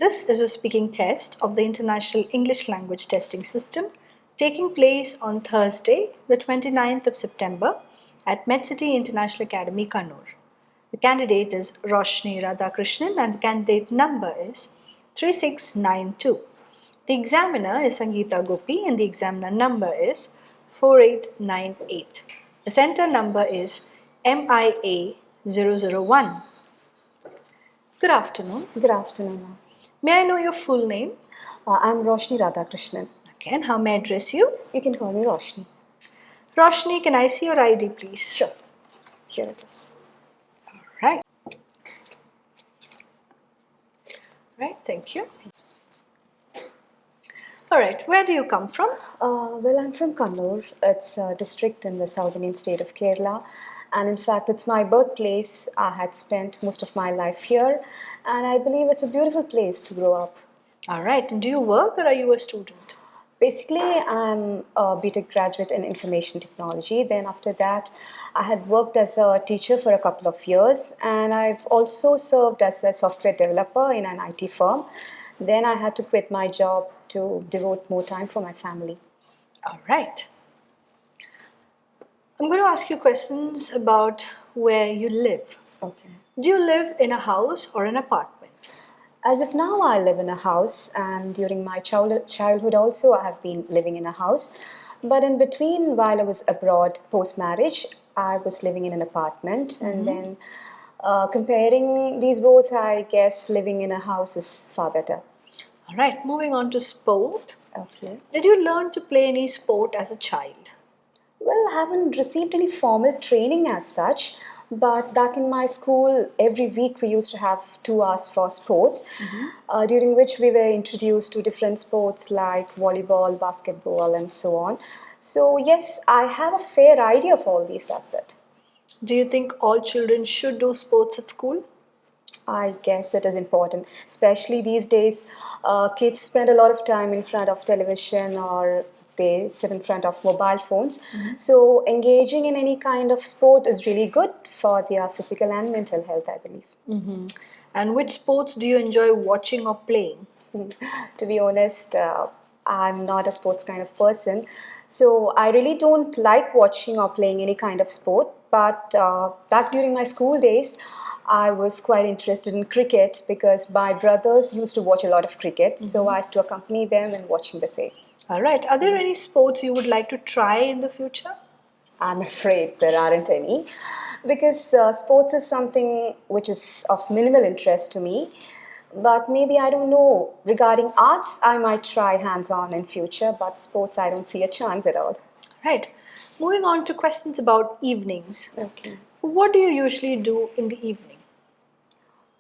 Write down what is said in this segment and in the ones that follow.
This is a speaking test of the International English Language Testing System taking place on Thursday, the 29th of September at Medcity International Academy, Kannur. The candidate is Roshni Radhakrishnan and the candidate number is 3692. The examiner is Sangeeta Gopi and the examiner number is 4898. The center number is MIA 001. Good afternoon. Good afternoon, ma'am. May I know your full name? I'm Roshni Radhakrishnan. Okay, and how may I address you? You can call me Roshni. Roshni, can I see your ID, please? Sure. Here it is. Right. Right, thank you. Alright, where do you come from? Well, I'm from Kannur. It's a district in the South Indian state of Kerala. And in fact, it's my birthplace. I had spent most of my life here. And I believe it's a beautiful place to grow up. Alright, and do you work or are you a student? Basically, I'm a BTech graduate in information technology. Then after that, I had worked as a teacher for a couple of years. And I've also served as a software developer in an IT firm. Then I had to quit my job to devote more time for my family. Alright. I'm going to ask you questions about where you live. Okay. Do you live in a house or an apartment? As of now, I live in a house, and during my childhood also, I have been living in a house. But in between, while I was abroad post-marriage, I was living in an apartment. And then comparing these both, I guess living in a house is far better. Alright, moving on to sport. Okay. Did you learn to play any sport as a child? Well, I haven't received any formal training as such, but back in my school, every week we used to have 2 hours for sports, during which we were introduced to different sports like volleyball, basketball, and so on. So, yes, I have a fair idea of all these, that's it. Do you think all children should do sports at school? I guess it is important, especially these days. Kids spend a lot of time in front of television or they sit in front of mobile phones. So engaging in any kind of sport is really good for their physical and mental health, I believe. And which sports do you enjoy watching or playing? To be honest, I'm not a sports kind of person. So I really don't like watching or playing any kind of sport. But back during my school days, I was quite interested in cricket because my brothers used to watch a lot of cricket. So I used to accompany them in watching the same. Alright, are there any sports you would like to try in the future? I'm afraid there aren't any because sports is something which is of minimal interest to me. But maybe, I don't know, regarding arts, I might try hands-on in future, but sports, I don't see a chance at all. Right. Moving on to questions about evenings. Okay. What do you usually do in the evening?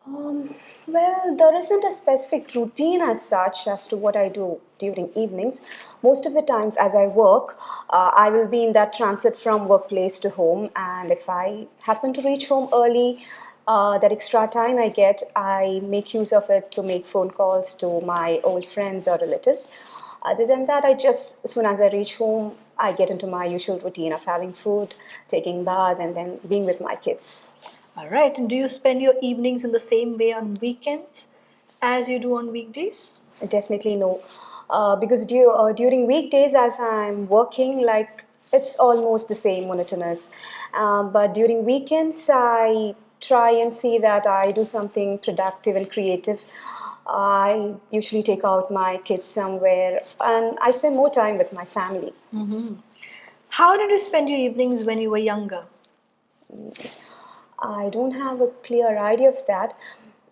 Well, there isn't a specific routine as such as to what I do during evenings. Most of the times as I work, I will be in that transit from workplace to home, and if I happen to reach home early, that extra time I get, I make use of it to make phone calls to my old friends or relatives. Other than that, as soon as I reach home, I get into my usual routine of having food, taking bath, and then being with my kids. Alright, and do you spend your evenings in the same way on weekends as you do on weekdays? Definitely no. Because during weekdays, as I'm working, like it's almost the same monotonous. But during weekends, I try and see that I do something productive and creative. I usually take out my kids somewhere and I spend more time with my family. How did you spend your evenings when you were younger? I don't have a clear idea of that.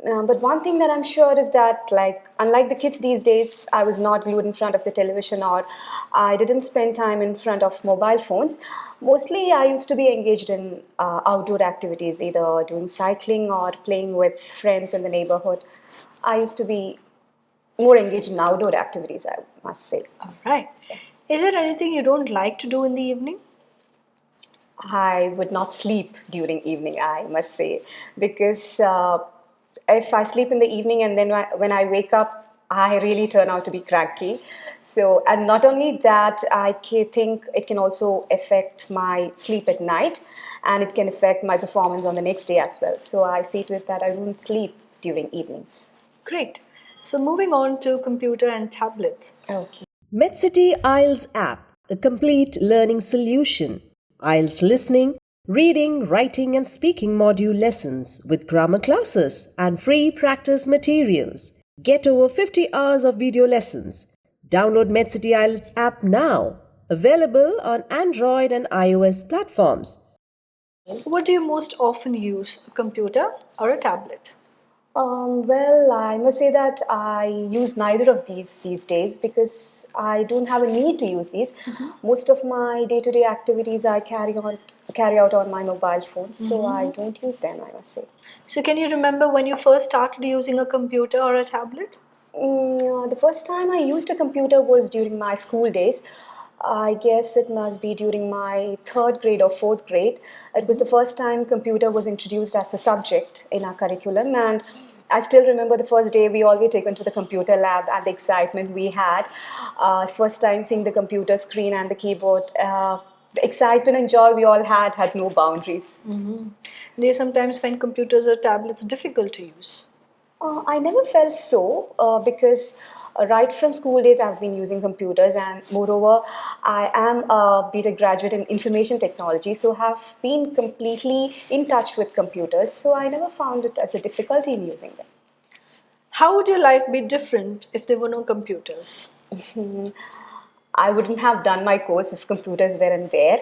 But one thing that I'm sure is that, like, unlike the kids these days, I was not glued in front of the television or I didn't spend time in front of mobile phones. Mostly, I used to be engaged in outdoor activities, either doing cycling or playing with friends in the neighborhood. I used to be more engaged in outdoor activities, I must say. Alright. Is there anything you don't like to do in the evening? I would not sleep during evening, I must say, because if I sleep in the evening and then when I wake up, I really turn out to be cranky. So, and not only that, I think it can also affect my sleep at night and it can affect my performance on the next day as well. So I see to it that I won't sleep during evenings. Great. So moving on to computer and tablets. Okay. Medcity IELTS app, a complete learning solution. IELTS listening, reading, writing and speaking module lessons with grammar classes and free practice materials. Get over 50 hours of video lessons. Download Medcity IELTS app now. Available on Android and iOS platforms. What do you most often use, a computer or a tablet? Well, I must say that I use neither of these days because I don't have a need to use these. Most of my day-to-day activities I carry out on my mobile phone, so I don't use them, I must say. So can you remember when you first started using a computer or a tablet? The first time I used a computer was during my school days. I guess it must be during my third grade or fourth grade. It was the first time computer was introduced as a subject in our curriculum, and I still remember the first day we all were taken to the computer lab and the excitement we had. First time seeing the computer screen and the keyboard. The excitement and joy we all had no boundaries. Do you sometimes find computers or tablets difficult to use? I never felt so because right from school days I've been using computers, and moreover I am a BTech graduate in information technology, so have been completely in touch with computers, so I never found it as a difficulty in using them. How would your life be different if there were no computers? I wouldn't have done my course if computers weren't there.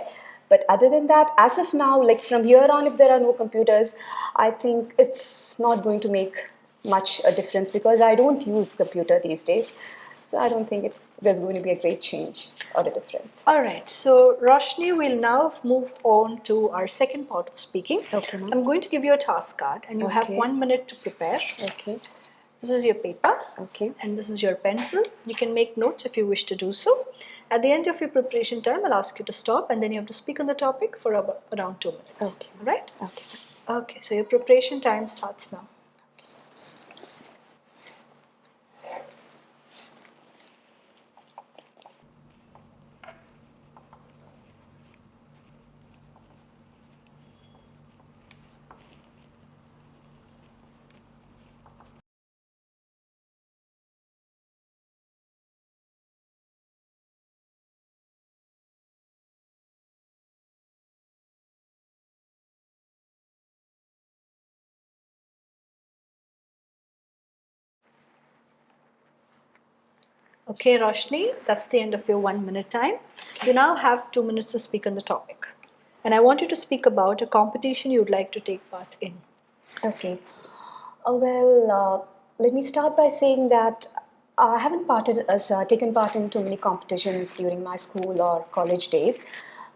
But other than that, as of now, like from here on, if there are no computers, I think it's not going to make much a difference because I don't use computer these days. So I don't think there's going to be a great change or a difference. All right, so Roshni, we'll now move on to our second part of speaking. Okay, ma'am. I'm going to give you a task card and you have Okay. 1 minute to prepare. Okay. This is your paper. Okay. And this is your pencil. You can make notes if you wish to do so. At the end of your preparation time, I'll ask you to stop and then you have to speak on the topic for around 2 minutes. Okay. All right? Okay. Okay, so your preparation time starts now. Okay, Roshni, that's the end of your 1 minute time. You now have 2 minutes to speak on the topic. And I want you to speak about a competition you'd like to take part in. Okay. Let me start by saying that I haven't taken part in too many competitions during my school or college days.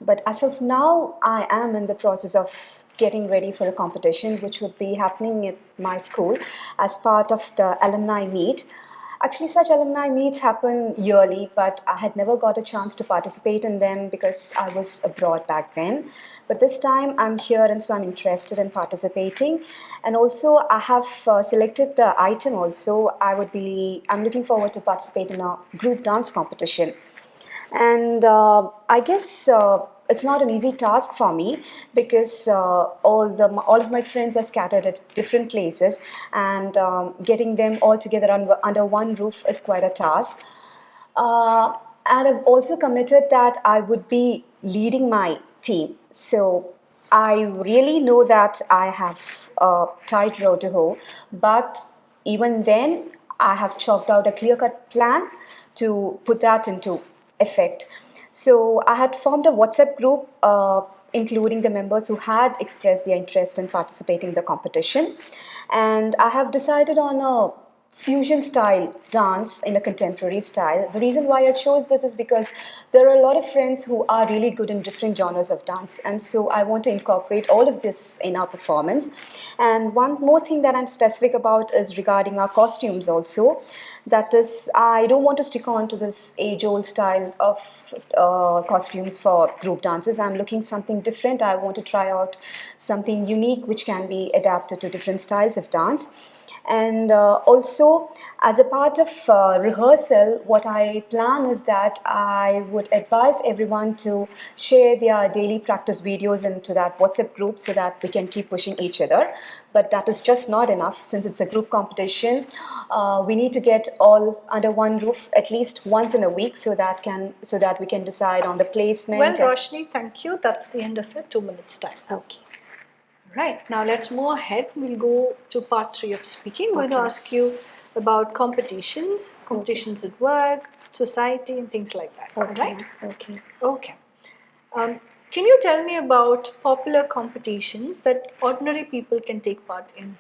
But as of now, I am in the process of getting ready for a competition which would be happening at my school as part of the alumni meet. Actually, such alumni meets happen yearly, but I had never got a chance to participate in them because I was abroad back then. But this time I'm here, and so I'm interested in participating. And also, I have selected the item. Also, I'm looking forward to participate in a group dance competition. And I guess it's not an easy task for me because all of my friends are scattered at different places, and getting them all together under one roof is quite a task. And I've also committed that I would be leading my team. So I really know that I have a tight road to hoe, but even then, I have chalked out a clear cut plan to put that into effect. So I had formed a WhatsApp group, including the members who had expressed their interest in participating in the competition. And I have decided on a fusion style dance in a contemporary style. The reason why I chose this is because there are a lot of friends who are really good in different genres of dance, and so I want to incorporate all of this in our performance. And one more thing that I'm specific about is regarding our costumes also. That is, I don't want to stick on to this age-old style of costumes for group dances. I'm looking something different. I want to try out something unique which can be adapted to different styles of dance. And also, as a part of rehearsal, what I plan is that I would advise everyone to share their daily practice videos into that WhatsApp group so that we can keep pushing each other. But that is just not enough since it's a group competition. We need to get all under one roof at least once in a week so that we can decide on the placement. Well, Roshni, thank you. That's the end of it. 2 minutes time. Okay. Right, now let's move ahead. We'll go to part 3 of speaking. I'm going to ask you about competitions at work, society, and things like that. All right? Okay. Okay. Can you tell me about popular competitions that ordinary people can take part in?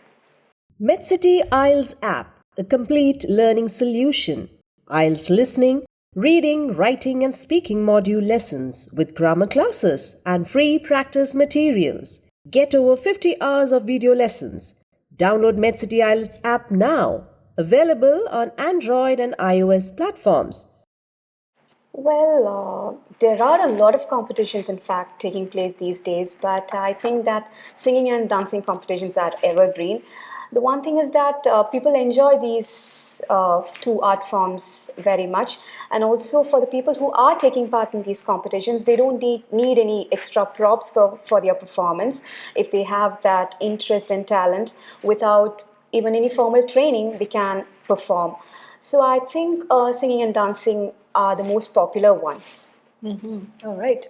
Medcity IELTS app, a complete learning solution. IELTS listening, reading, writing and speaking module lessons with grammar classes and free practice materials. Get over 50 hours of video lessons. Download Medcity IELTS app now. Available on Android and iOS platforms. Well, there are a lot of competitions, in fact, taking place these days, but I think that singing and dancing competitions are evergreen. The one thing is that people enjoy these two art forms very much, and also for the people who are taking part in these competitions, they don't need any extra props for their performance. If they have that interest and talent without even any formal training, they can perform. So I think singing and dancing are the most popular ones. All right.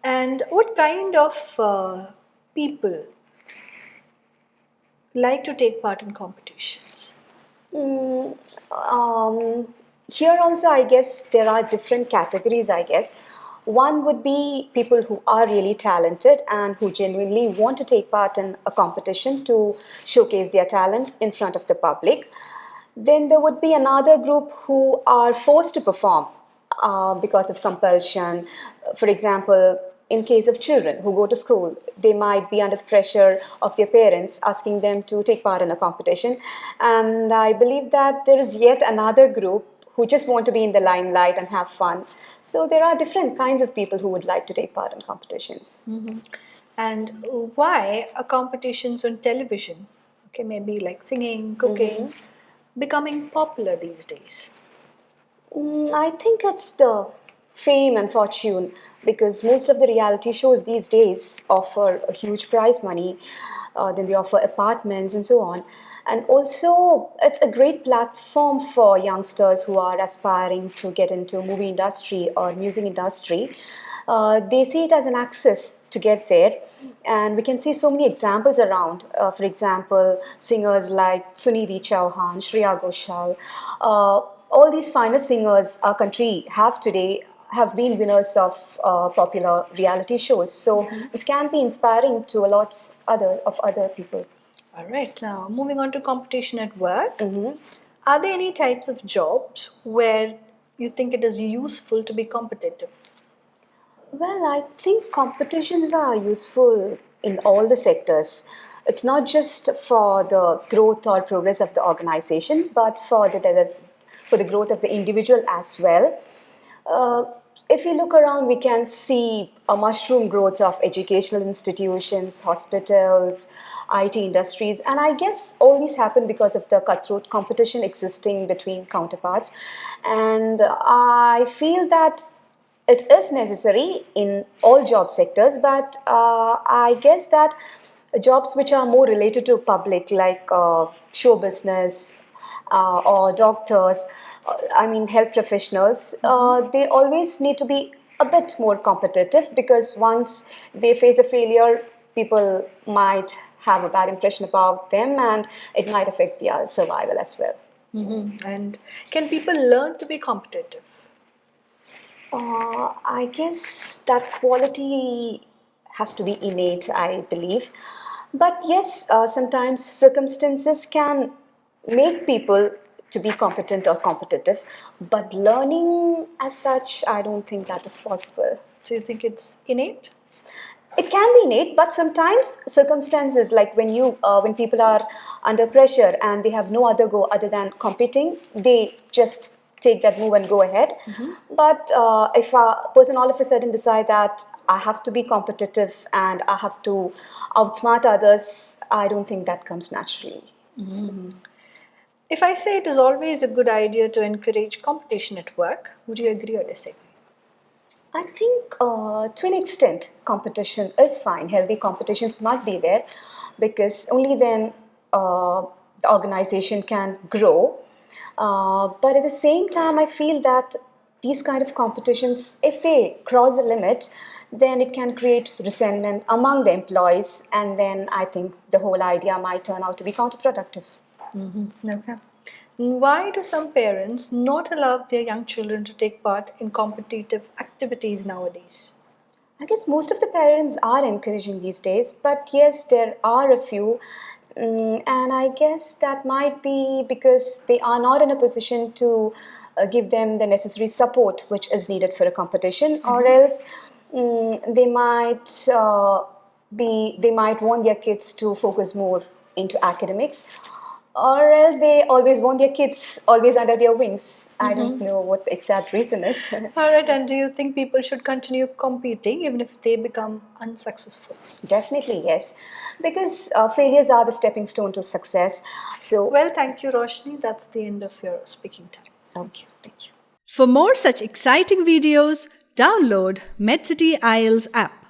And what kind of people like to take part in competitions? Mm, Here also, I guess there are different categories, I guess. One would be people who are really talented and who genuinely want to take part in a competition to showcase their talent in front of the public. Then there would be another group who are forced to perform because of compulsion. For example, in case of children who go to school, they might be under the pressure of their parents asking them to take part in a competition. And I believe that there is yet another group who just want to be in the limelight and have fun. So there are different kinds of people who would like to take part in competitions. And why are competitions on television, okay, maybe like singing, cooking, becoming popular these days? I think it's the fame and fortune because most of the reality shows these days offer a huge prize money, then they offer apartments and so on. And also, it's a great platform for youngsters who are aspiring to get into movie industry or music industry. They see it as an access to get there, and we can see so many examples around. For example, singers like Sunidhi Chauhan, Shreya Ghoshal, all these finest singers our country have today have been winners of popular reality shows. So this can be inspiring to a lot other people. All right, now moving on to competition at work. Are there any types of jobs where you think it is useful to be competitive? Well, I think competitions are useful in all the sectors. It's not just for the growth or progress of the organization, but for the growth of the individual as well. Uh, if we look around, we can see a mushroom growth of educational institutions, hospitals, IT industries, and I guess all these happen because of the cutthroat competition existing between counterparts. And I feel that it is necessary in all job sectors, but I guess that jobs which are more related to public, like show business or doctors, I mean health professionals, they always need to be a bit more competitive because once they face a failure, people might have a bad impression about them and it might affect their survival as well. And can people learn to be competitive? I guess that quality has to be innate, I believe. But yes, sometimes circumstances can make people to be competent or competitive. But learning as such, I don't think that is possible. So you think it's innate? It can be innate, but sometimes circumstances, like when people are under pressure and they have no other go other than competing, they just take that move and go ahead. But if a person all of a sudden decide that I have to be competitive and I have to outsmart others, I don't think that comes naturally. If I say it is always a good idea to encourage competition at work, would you agree or disagree? I think to an extent, competition is fine. Healthy competitions must be there because only then the organization can grow. But at the same time, I feel that these kind of competitions, if they cross the limit, then it can create resentment among the employees, and then I think the whole idea might turn out to be counterproductive. Okay. Why do some parents not allow their young children to take part in competitive activities nowadays? I guess most of the parents are encouraging these days, but yes, there are a few. And I guess that might be because they are not in a position to give them the necessary support which is needed for a competition, or else they might they might want their kids to focus more into academics, or else they always want their kids always under their wings. I don't know what the exact reason is. All right, and do you think people should continue competing even if they become unsuccessful? Definitely, yes, because failures are the stepping stone to success. So, Well, thank you, Roshni. That's the end of your speaking time. okay, thank you. For more such exciting videos, download Medcity IELTS app.